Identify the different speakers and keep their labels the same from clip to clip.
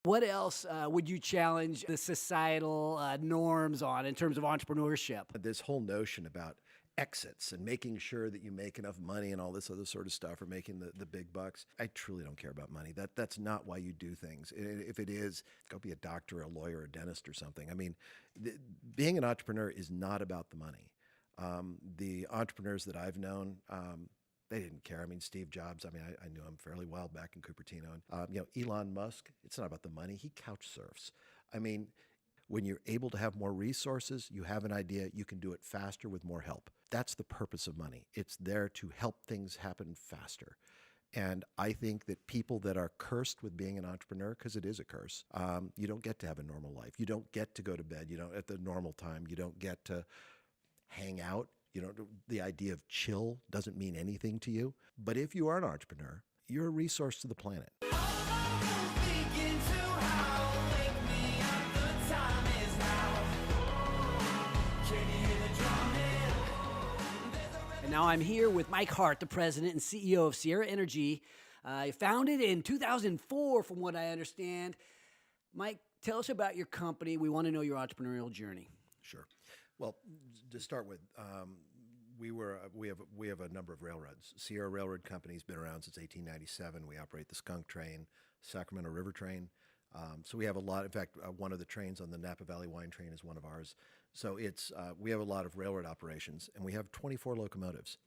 Speaker 1: What else would you challenge the societal norms on in terms of entrepreneurship?
Speaker 2: This whole notion about exits and making sure that you make enough money and all this other sort of stuff or making the big bucks. I truly don't care about money. That's not why you do things. If it is, go be a doctor, a lawyer, a dentist or something. I mean, being an entrepreneur is not about the money. The entrepreneurs that I've known, they didn't care. I mean, Steve Jobs, I mean, I knew him fairly well back in Cupertino. And, Elon Musk, it's not about the money. He couch surfs. I mean, when you're able to have more resources, you have an idea, you can do it faster with more help. That's the purpose of money. It's there to help things happen faster. And I think that people that are cursed with being an entrepreneur, because it is a curse, you don't get to have a normal life. You don't get to go to bed, at the normal time. You don't get to hang out. The idea of chill doesn't mean anything to you. But if you are an entrepreneur, you're a resource to the planet.
Speaker 1: And now I'm here with Mike Hart, the president and CEO of Sierra Energy. Founded in 2004, from what I understand. Mike, tell us about your company. We want to know your entrepreneurial journey.
Speaker 2: Sure. Well, to start with, we have a number of railroads. Sierra Railroad Company's been around since 1897. We operate the Skunk Train, Sacramento River Train. So we have a lot. In fact, one of the trains on the Napa Valley Wine Train is one of ours. So we have a lot of railroad operations, and we have 24 locomotives.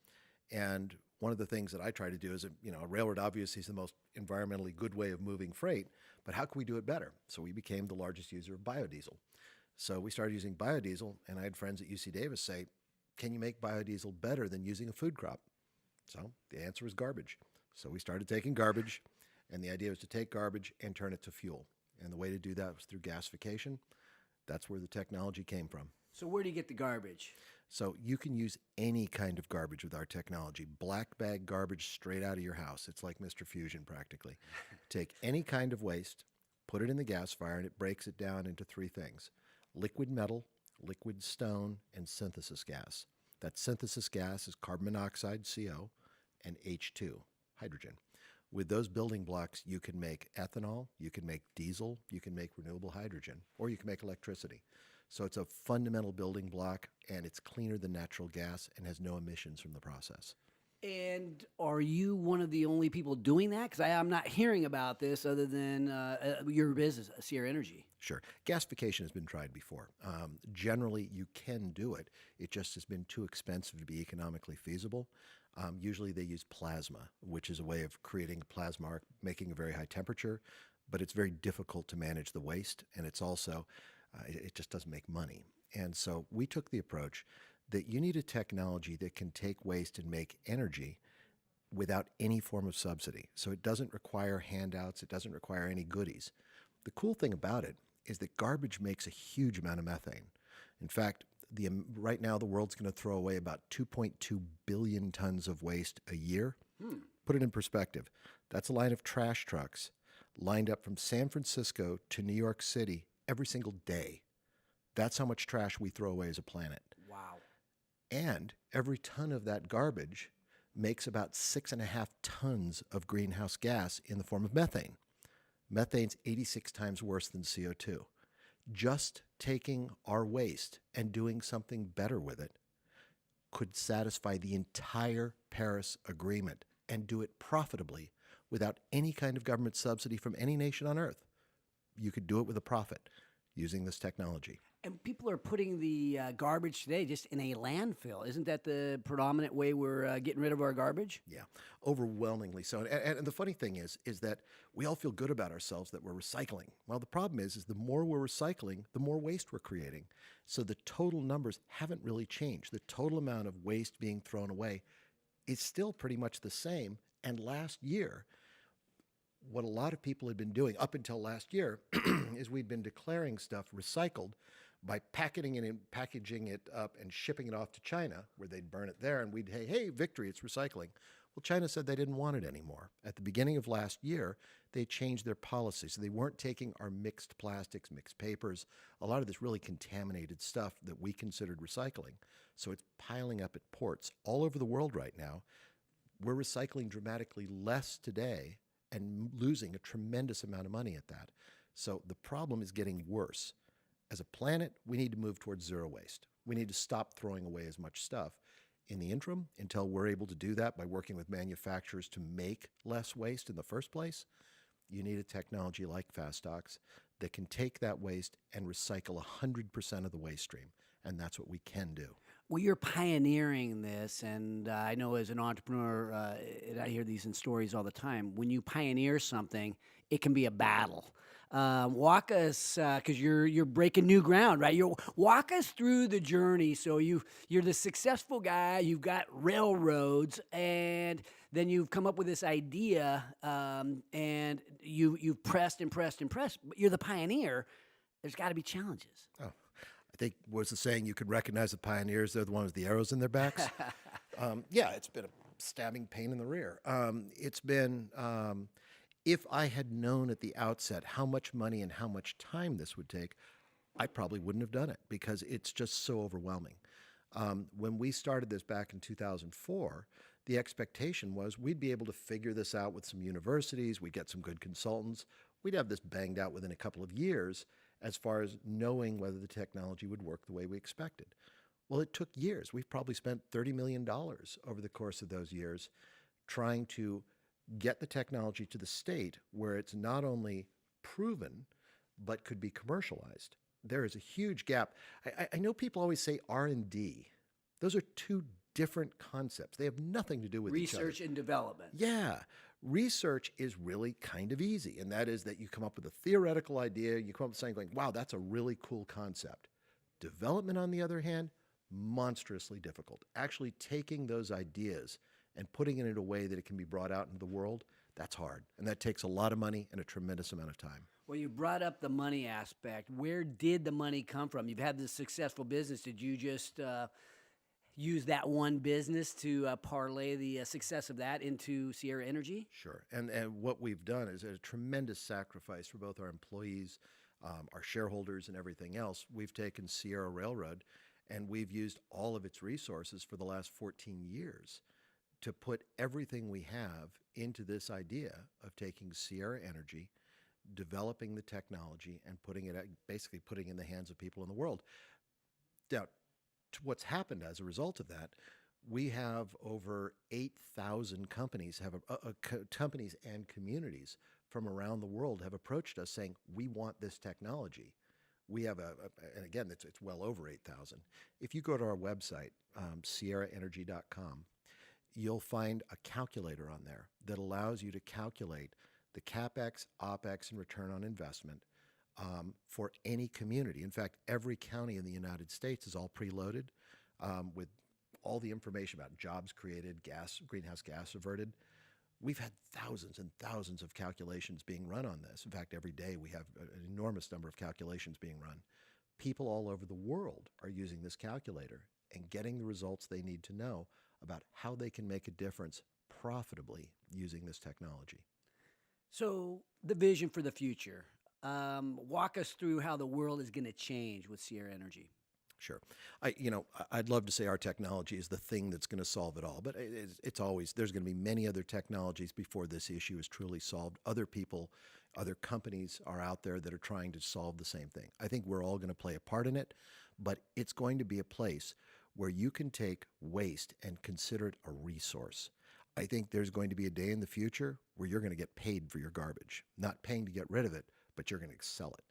Speaker 2: And one of the things that I try to do is, a railroad obviously is the most environmentally good way of moving freight, but how can we do it better? So we became the largest user of biodiesel. So we started using biodiesel, and I had friends at UC Davis say, can you make biodiesel better than using a food crop? So the answer was garbage. So we started taking garbage, and the idea was to take garbage and turn it to fuel. And the way to do that was through gasification. That's where the technology came from.
Speaker 1: So where do you get the garbage?
Speaker 2: So you can use any kind of garbage with our technology. Black bag garbage straight out of your house. It's like Mr. Fusion practically. Take any kind of waste, put it in the gasifier, and it breaks it down into three things: liquid metal, liquid stone, and synthesis gas. That synthesis gas is carbon monoxide, CO, and H2, hydrogen. With those building blocks, you can make ethanol, you can make diesel, you can make renewable hydrogen, or you can make electricity. So it's a fundamental building block, and it's cleaner than natural gas and has no emissions from the process.
Speaker 1: And are you one of the only people doing that? Because I'm not hearing about this other than your business, Sierra Energy.
Speaker 2: Sure. Gasification has been tried before. Generally, you can do it. It just has been too expensive to be economically feasible. Usually they use plasma, which is a way of creating plasma arc, making a very high temperature, but it's very difficult to manage the waste, and it's also, it just doesn't make money. And so we took the approach that you need a technology that can take waste and make energy without any form of subsidy. So it doesn't require handouts. It doesn't require any goodies. The cool thing about it is that garbage makes a huge amount of methane. In fact, right now the world's going to throw away about 2.2 billion tons of waste a year. Put it in perspective. That's a line of trash trucks lined up from San Francisco to New York City every single day. That's how much trash we throw away as a planet.
Speaker 1: Wow.
Speaker 2: And every ton of that garbage makes about 6.5 tons of greenhouse gas in the form of methane. Methane's 86 times worse than CO2. Just taking our waste and doing something better with it could satisfy the entire Paris Agreement and do it profitably without any kind of government subsidy from any nation on earth. You could do it with a profit using this technology.
Speaker 1: And people are putting the garbage today just in a landfill. Isn't that the predominant way we're getting rid of our garbage?
Speaker 2: Yeah, overwhelmingly so. And the funny thing is that we all feel good about ourselves that we're recycling. Well, the problem is the more we're recycling, the more waste we're creating. So the total numbers haven't really changed. The total amount of waste being thrown away is still pretty much the same. And last year, what a lot of people had been doing up until last year is we'd been declaring stuff recycled by packaging it up and shipping it off to China, where they'd burn it there, and we'd say, hey, victory, it's recycling. Well, China said they didn't want it anymore. At the beginning of last year, they changed their policy. So they weren't taking our mixed plastics, mixed papers, a lot of this really contaminated stuff that we considered recycling. So it's piling up at ports all over the world right now. We're recycling dramatically less today and losing a tremendous amount of money at that. So the problem is getting worse. As a planet, we need to move towards zero waste. We need to stop throwing away as much stuff. In the interim, until we're able to do that by working with manufacturers to make less waste in the first place, you need a technology like FastDocs that can take that waste and recycle 100% of the waste stream. And that's what we can do.
Speaker 1: Well, you're pioneering this, and I know as an entrepreneur, and I hear these in stories all the time. When you pioneer something, it can be a battle. Walk us, because you're breaking new ground, right? You walk us through the journey. So you're the successful guy. You've got railroads, and then you've come up with this idea, and you've pressed and pressed and pressed. But you're the pioneer. There's got to be challenges.
Speaker 2: Oh, I think was the saying, you could recognize the pioneers. They're the ones with the arrows in their backs. Yeah, it's been a stabbing pain in the rear. It's been, if I had known at the outset how much money and how much time this would take, I probably wouldn't have done it because it's just so overwhelming. When we started this back in 2004, the expectation was we'd be able to figure this out with some universities, we'd get some good consultants, we'd have this banged out within a couple of years as far as knowing whether the technology would work the way we expected. Well, it took years. We've probably spent $30 million over the course of those years trying to get the technology to the state where it's not only proven, but could be commercialized. There is a huge gap. I know people always say R&D. Those are two different concepts. They have nothing to do with each other.
Speaker 1: Research and development.
Speaker 2: Yeah. Research is really kind of easy, and that is that you come up with a theoretical idea, you come up with something going, wow, that's a really cool concept. Development, on the other hand, monstrously difficult. Actually taking those ideas and putting it in a way that it can be brought out into the world, that's hard. And that takes a lot of money and a tremendous amount of time.
Speaker 1: Well, you brought up the money aspect. Where did the money come from? You've had this successful business. Did you just use that one business to parlay the success of that into Sierra Energy?
Speaker 2: Sure. And what we've done is a tremendous sacrifice for both our employees, our shareholders, and everything else. We've taken Sierra Railroad and we've used all of its resources for the last 14 years to put everything we have into this idea of taking Sierra Energy, developing the technology, and putting it, basically putting it in the hands of people in the world. Now, what's happened as a result of that, we have over 8,000 companies, companies and communities from around the world have approached us saying, we want this technology. We have and again, it's well over 8,000. If you go to our website, sierraenergy.com, you'll find a calculator on there that allows you to calculate the CapEx, OpEx, and return on investment for any community. In fact, every county in the United States is all preloaded with all the information about jobs created, greenhouse gas averted. We've had thousands and thousands of calculations being run on this. In fact, every day we have an enormous number of calculations being run. People all over the world are using this calculator and getting the results they need to know about how they can make a difference profitably using this technology.
Speaker 1: So the vision for the future. Walk us through how the world is going to change with Sierra Energy.
Speaker 2: Sure. I'd love to say our technology is the thing that's going to solve it all, but it's always, there's going to be many other technologies before this issue is truly solved. Other people, other companies are out there that are trying to solve the same thing. I think we're all going to play a part in it, but it's going to be a place where you can take waste and consider it a resource. I think there's going to be a day in the future where you're going to get paid for your garbage, not paying to get rid of it, but you're going to sell it.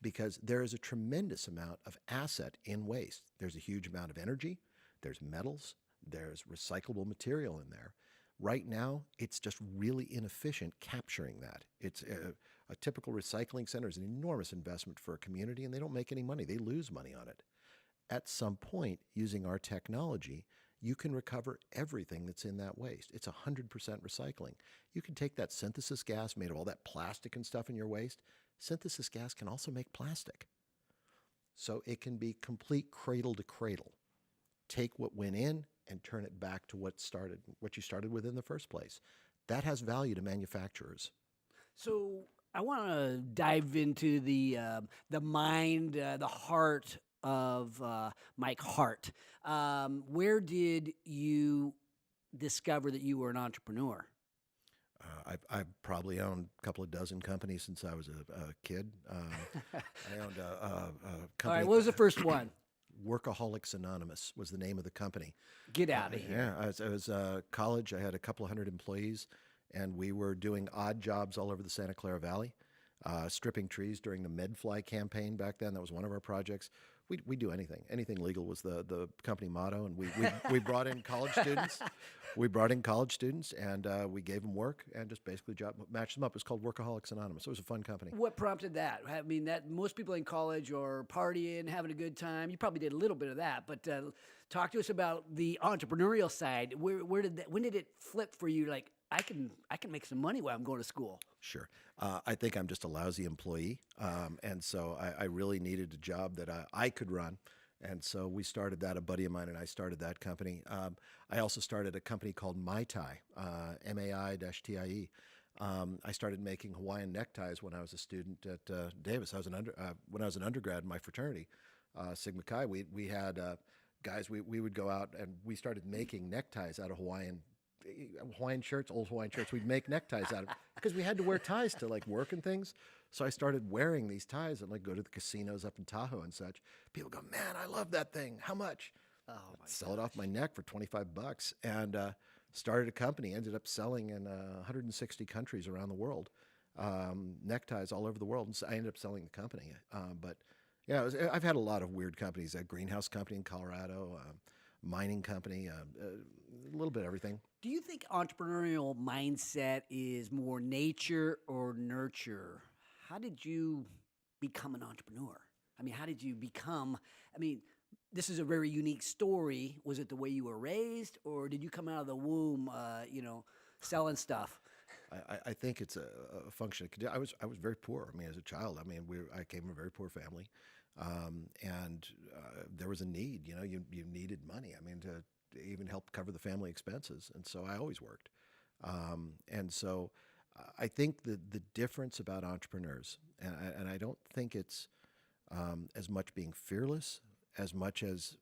Speaker 2: Because there is a tremendous amount of asset in waste. There's a huge amount of energy, there's metals, there's recyclable material in there. Right now, it's just really inefficient capturing that. It's a typical recycling center is an enormous investment for a community, and they don't make any money. They lose money on it. At some point, using our technology, you can recover everything that's in that waste. It's 100% recycling. You can take that synthesis gas made of all that plastic and stuff in your waste. Synthesis gas can also make plastic. So it can be complete cradle to cradle. Take what went in and turn it back to what you started with in the first place. That has value to manufacturers.
Speaker 1: So I want to dive into the mind, the heart of Mike Hart. Where did you discover that you were an entrepreneur?
Speaker 2: I've probably owned a couple of dozen companies since I was a kid. I owned a
Speaker 1: All
Speaker 2: company.
Speaker 1: right, what was the first one?
Speaker 2: Workaholics Anonymous was the name of the company.
Speaker 1: Get out of here.
Speaker 2: Yeah, I was college. I had a couple of hundred employees, and we were doing odd jobs all over the Santa Clara Valley, stripping trees during the MedFly campaign back then. That was one of our projects. We do anything. Anything legal was the company motto, and we brought in college students. We brought in college students, and we gave them work and just basically matched them up. It was called Workaholics Anonymous. It was a fun company.
Speaker 1: What prompted that? I mean, that most people in college are partying, having a good time. You probably did a little bit of that, but talk to us about the entrepreneurial side. Where did that? When did it flip for you? Like, I can make some money while I'm going to school.
Speaker 2: Sure. I think I'm just a lousy employee. And so I really needed a job that I could run. And so we started that. A buddy of mine and I started that company. I also started a company called MaiTie, MAI-TIE. I started making Hawaiian neckties when I was a student at Davis. When I was an undergrad in my fraternity, Sigma Chi. We had guys. We would go out and we started making neckties out of Hawaiian shirts, old Hawaiian shirts. We'd make neckties out of because we had to wear ties to like work and things. So I started wearing these ties and like go to the casinos up in Tahoe and such. People go, man, I love that thing. How much?
Speaker 1: Oh my!
Speaker 2: Sell it off my neck for $25, and started a company. Ended up selling in 160 countries around the world, neckties all over the world. And so I ended up selling the company. But yeah, I've had a lot of weird companies. A greenhouse company in Colorado, mining company, a little bit of everything.
Speaker 1: Do you think entrepreneurial mindset is more nature or nurture? How did you become an entrepreneur? I mean, how did you become? I mean, this is a very unique story. Was it the way you were raised, or did you come out of the womb, selling stuff?
Speaker 2: I think it's a function. I was very poor. I mean, as a child, I came from a very poor family, and there was a need. You know, you needed money. I mean, to even help cover the family expenses, and so I always worked. And so I think the difference about entrepreneurs, and I don't think it's as much being fearless as much as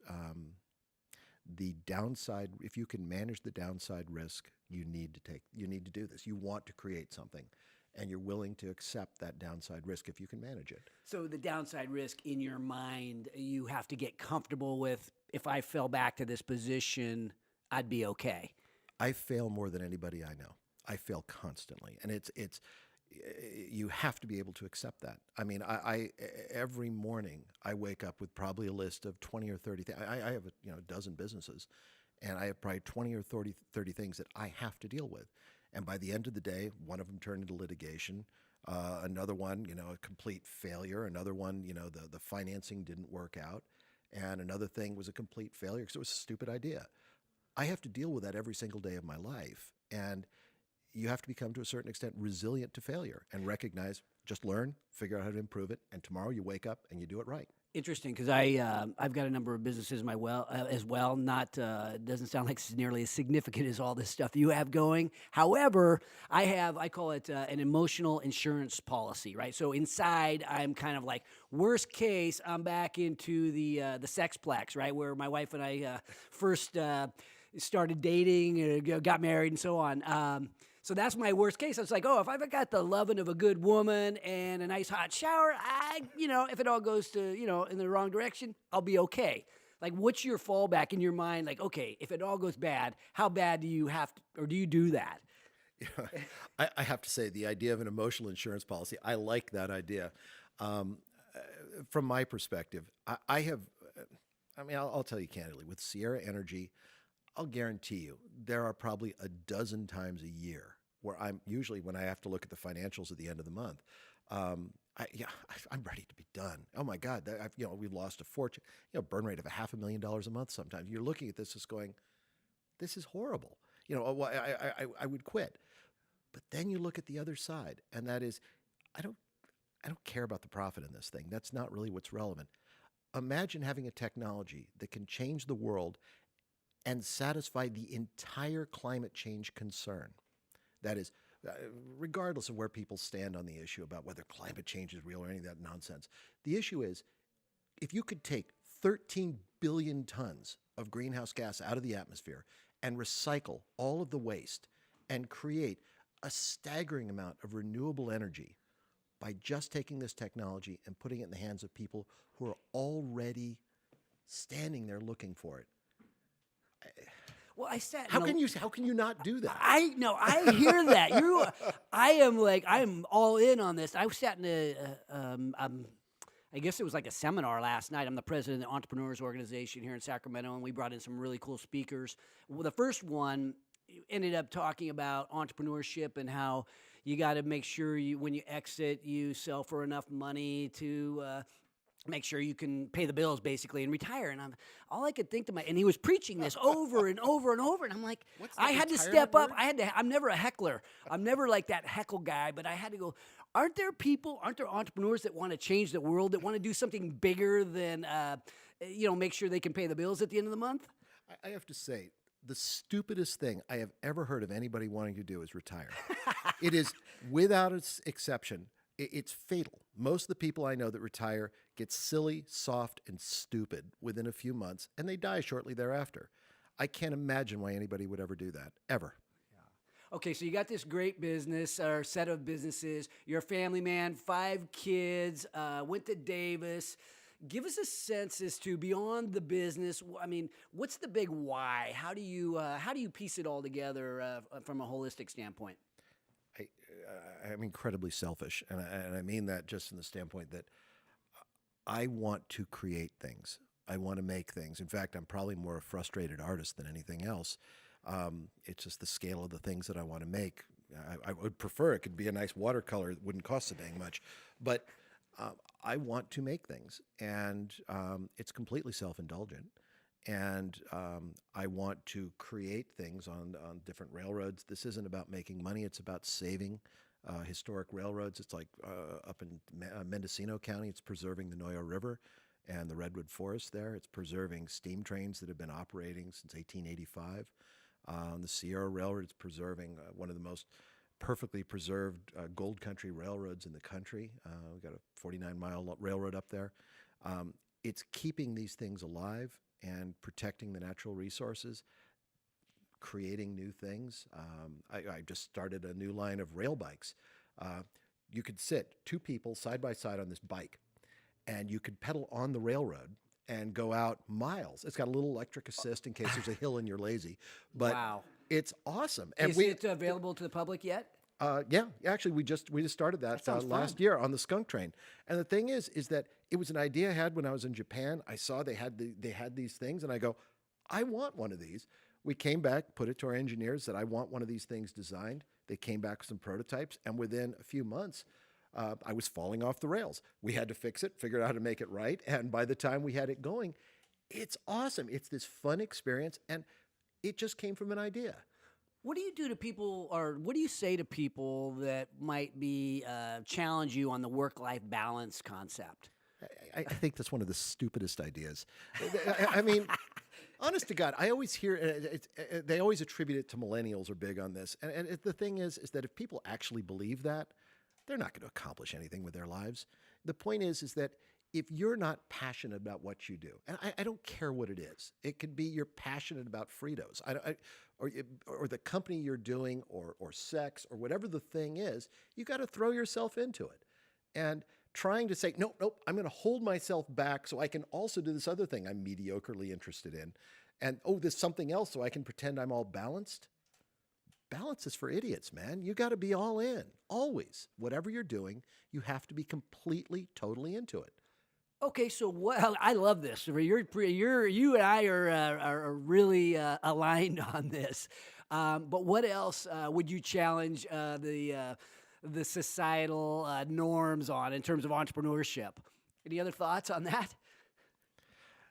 Speaker 2: the downside. If you can manage the downside risk, you need to do this. You want to create something, and you're willing to accept that downside risk if you can manage it.
Speaker 1: So the downside risk in your mind, you have to get comfortable with. If I fell back to this position, I'd be okay.
Speaker 2: I fail more than anybody I know. I fail constantly, and it's you have to be able to accept that. I mean, I every morning I wake up with probably a list of 20 or 30 things. I have a dozen businesses, and I have probably 20 or 30 things that I have to deal with. And by the end of the day, one of them turned into litigation. Another one, a complete failure. Another one, the financing didn't work out. And another thing was a complete failure because it was a stupid idea. I have to deal with that every single day of my life. And you have to become, to a certain extent, resilient to failure and recognize, just learn, figure out how to improve it. And tomorrow you wake up and you do it right.
Speaker 1: Interesting, because I've got a number of businesses as well. Not doesn't sound like it's nearly as significant as all this stuff you have going. However, I call it an emotional insurance policy, right? So inside, I'm kind of like worst case, I'm back into the sexplex, right, where my wife and I first started dating, got married, and so on. So that's my worst case. It's like, if I've got the loving of a good woman and a nice hot shower, if it all goes to, in the wrong direction, I'll be okay. Like, what's your fallback in your mind? Like, okay, if it all goes bad, how bad do you have to, or do you do that?
Speaker 2: I have to say, the idea of an emotional insurance policy, I like that idea. From my perspective, I'll tell you candidly, with Sierra Energy, I'll guarantee you there are probably a dozen times a year where I'm usually, when I have to look at the financials at the end of the month, I'm ready to be done. Oh my God, we've lost a fortune. Burn rate of $500,000 a month. Sometimes you're looking at this as going, this is horrible. I would quit. But then you look at the other side, and that is, I don't care about the profit in this thing. That's not really what's relevant. Imagine having a technology that can change the world and satisfy the entire climate change concern. That is, regardless of where people stand on the issue about whether climate change is real or any of that nonsense. The issue is, if you could take 13 billion tons of greenhouse gas out of the atmosphere and recycle all of the waste and create a staggering amount of renewable energy by just taking this technology and putting it in the hands of people who are already standing there looking for it.
Speaker 1: Well, I sat.
Speaker 2: How can you not do that?
Speaker 1: I know. I hear that. I am all in on this. I sat in I guess it was like a seminar last night. I'm the president of the Entrepreneurs Organization here in Sacramento, and we brought in some really cool speakers. Well, the first one ended up talking about entrepreneurship and how you got to make sure when you exit, you sell for enough money to make sure you can pay the bills basically and retire. And all I could think to and he was preaching this over and over and over. And I'm like, I had to step up. I'm never a heckler. I'm never like that heckle guy, but I had to go, aren't there entrepreneurs that want to change the world, that want to do something bigger than, make sure they can pay the bills at the end of the month?
Speaker 2: I have to say, the stupidest thing I have ever heard of anybody wanting to do is retire. It is, without exception, it's fatal. Most of the people I know that retire get silly, soft, and stupid within a few months, and they die shortly thereafter. I can't imagine why anybody would ever do that, ever.
Speaker 1: Okay, so you got this great business or set of businesses. You're a family man, 5 kids, went to Davis. Give us a sense as to, beyond the business, I mean, what's the big why? How do you piece it all together from a holistic standpoint?
Speaker 2: I'm incredibly selfish, and I mean that just in the standpoint that I want to create things. I want to make things. In fact, I'm probably more a frustrated artist than anything else. It's just the scale of the things that I want to make. I would prefer it could be a nice watercolor. It wouldn't cost so dang much. But I want to make things, and it's completely self-indulgent. And I want to create things on different railroads. This isn't about making money. It's about saving historic railroads. It's like up in Mendocino County, it's preserving the Noyo River and the Redwood Forest there. It's preserving steam trains that have been operating since 1885. The Sierra Railroad is preserving one of the most perfectly preserved gold country railroads in the country. We've got a 49-mile railroad up there. It's keeping these things alive and protecting the natural resources, creating new things. I just started a new line of rail bikes. You could sit 2 people side by side on this bike, and you could pedal on the railroad and go out miles. It's got a little electric assist in case there's a hill and you're lazy. But
Speaker 1: wow,
Speaker 2: it's awesome. And
Speaker 1: is it available to the public yet?
Speaker 2: Yeah, actually, we just started that last year on the skunk train. And the thing is that it was an idea I had when I was in Japan. I saw they had these things, and I go, I want one of these. We came back, put it to our engineers that I want one of these things designed. They came back with some prototypes, and within a few months, I was falling off the rails. We had to fix it, figure out how to make it right, and by the time we had it going, it's awesome. It's this fun experience, and it just came from an idea.
Speaker 1: What do you do to people, or what do you say to people that might be challenge you on the work-life balance concept?
Speaker 2: I think that's one of the stupidest ideas. I mean, honest to God, I always hear they always attribute it to millennials are big on this. And the thing is that if people actually believe that, they're not going to accomplish anything with their lives. The point is that if you're not passionate about what you do, and I don't care what it is, it could be you're passionate about Fritos, or the company you're doing, or sex, or whatever the thing is, you got to throw yourself into it. And trying to say, nope, I'm going to hold myself back so I can also do this other thing I'm mediocrely interested in. And, there's something else so I can pretend I'm all balanced. Balance is for idiots, man. You got to be all in, always. Whatever you're doing, you have to be completely, totally into it.
Speaker 1: Okay, so I love this. You and I are really aligned on this. But what else would you challenge the societal norms on in terms of entrepreneurship? Any other thoughts on that?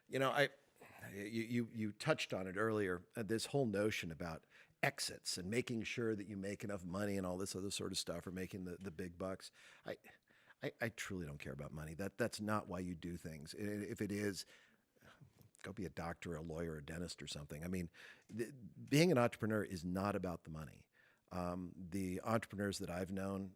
Speaker 2: You touched on it earlier. This whole notion about exits and making sure that you make enough money and all this other sort of stuff, or making the big bucks. I truly don't care about money. That's not why you do things. If it is, go be a doctor, a lawyer, a dentist, or something. I mean, being an entrepreneur is not about the money. The entrepreneurs that I've known,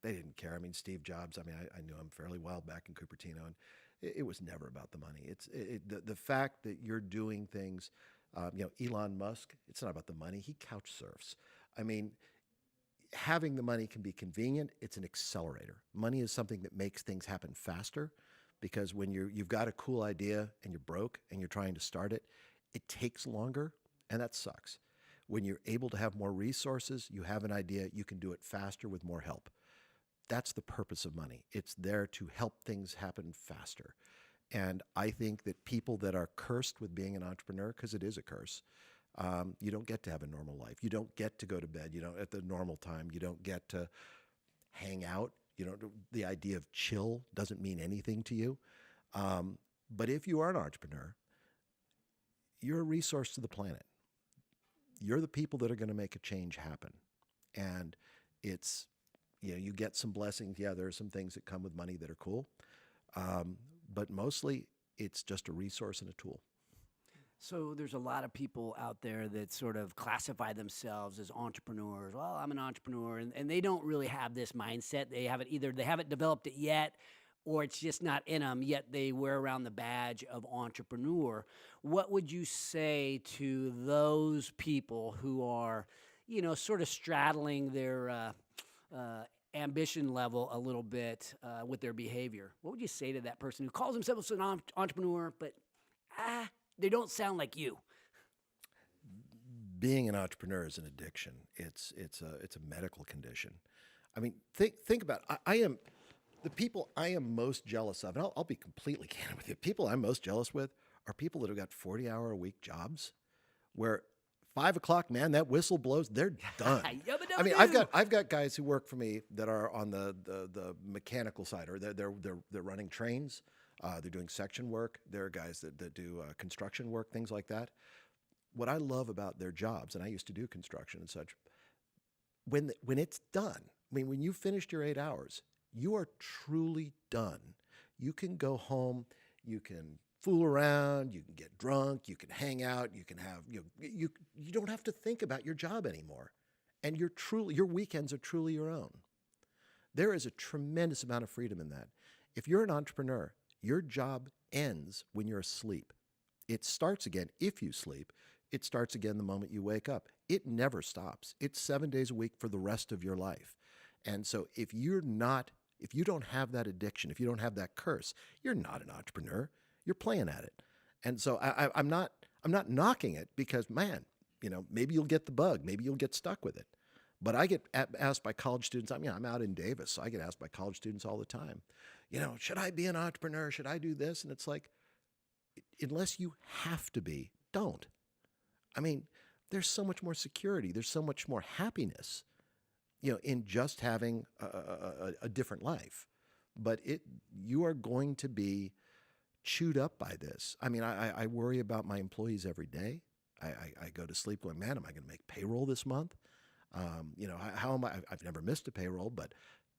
Speaker 2: they didn't care. I mean, Steve Jobs, I knew him fairly well back in Cupertino, and it was never about the money. It's the fact that you're doing things, Elon Musk, it's not about the money. He couch surfs. I mean, having the money can be convenient. It's an accelerator. Money is something that makes things happen faster, because when you've got a cool idea and you're broke and you're trying to start it, it takes longer, and that sucks. When you're able to have more resources, you have an idea, you can do it faster with more help. That's the purpose of money. It's there to help things happen faster. And I think that people that are cursed with being an entrepreneur, because it is a curse, you don't get to have a normal life. You don't get to go to bed, at the normal time. You don't get to hang out. The idea of chill doesn't mean anything to you. But if you are an entrepreneur, you're a resource to the planet. You're the people that are going to make a change happen. And it's, you get some blessings. Yeah, there are some things that come with money that are cool. But mostly it's just a resource and a tool.
Speaker 1: So there's a lot of people out there that sort of classify themselves as entrepreneurs. Well, I'm an entrepreneur, and they don't really have this mindset. They haven't developed it yet, or it's just not in them, yet they wear around the badge of entrepreneur. What would you say to those people who are, sort of straddling their ambition level a little bit with their behavior? What would you say to that person who calls themselves an entrepreneur, but they don't sound like you?
Speaker 2: Being an entrepreneur is an addiction. It's a medical condition. I mean, think about it. I am the people I am most jealous of, and I'll be completely candid with you. People I'm most jealous with are people that have got 40-hour-a-week jobs where 5 o'clock, man, that whistle blows, they're done. I mean, I've got guys who work for me that are on the mechanical side, or they're running trains. They're doing section work. There are guys that do construction work, things like that. What I love about their jobs, and I used to do construction and such, when it's done, I mean, when you finished your 8 hours, you are truly done. You can go home, you can fool around, you can get drunk, you can hang out, you can have, you don't have to think about your job anymore. And your weekends are truly your own. There is a tremendous amount of freedom in that. If you're an entrepreneur, your job ends when you're asleep. It starts again if you sleep. It starts again the moment you wake up. It never stops. It's 7 days a week for the rest of your life. And so if you don't have that addiction, if you don't have that curse, you're not an entrepreneur. You're playing at it. And so I'm not knocking it, because, man, maybe you'll get the bug. Maybe you'll get stuck with it. But I get asked by college students. I'm out in Davis, so I get asked by college students all the time, should I be an entrepreneur? Should I do this? And it's like, unless you have to be, don't. I mean, there's so much more security. There's so much more happiness, in just having a different life. But you are going to be chewed up by this. I mean, I worry about my employees every day. I go to sleep going, man, am I going to make payroll this month? How am I? I've never missed a payroll, but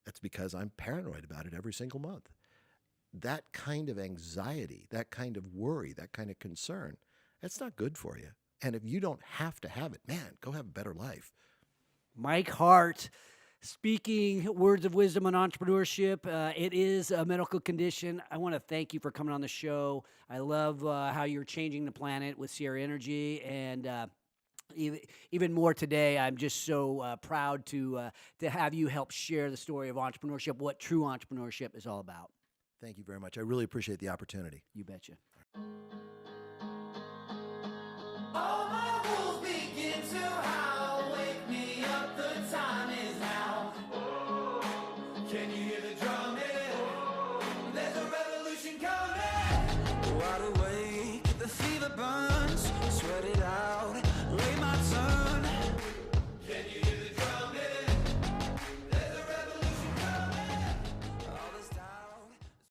Speaker 2: that's because I'm paranoid about it every single month. That kind of anxiety, that kind of worry, that kind of concern, that's not good for you. And if you don't have to have it, man, go have a better life.
Speaker 1: Mike Hart, speaking words of wisdom on entrepreneurship. It is a medical condition. I want to thank you for coming on the show. I love how you're changing the planet with Sierra Energy, and even more today, I'm just so proud to have you help share the story of entrepreneurship, what true entrepreneurship is all about.
Speaker 2: Thank you very much. I really appreciate the opportunity.
Speaker 1: You betcha.
Speaker 3: All my wolves begin to howl. Wake me up, the time is now. Can you hear the drumming? There's a revolution coming. Wide awake, the fever burns. Sweat it out, wait my turn.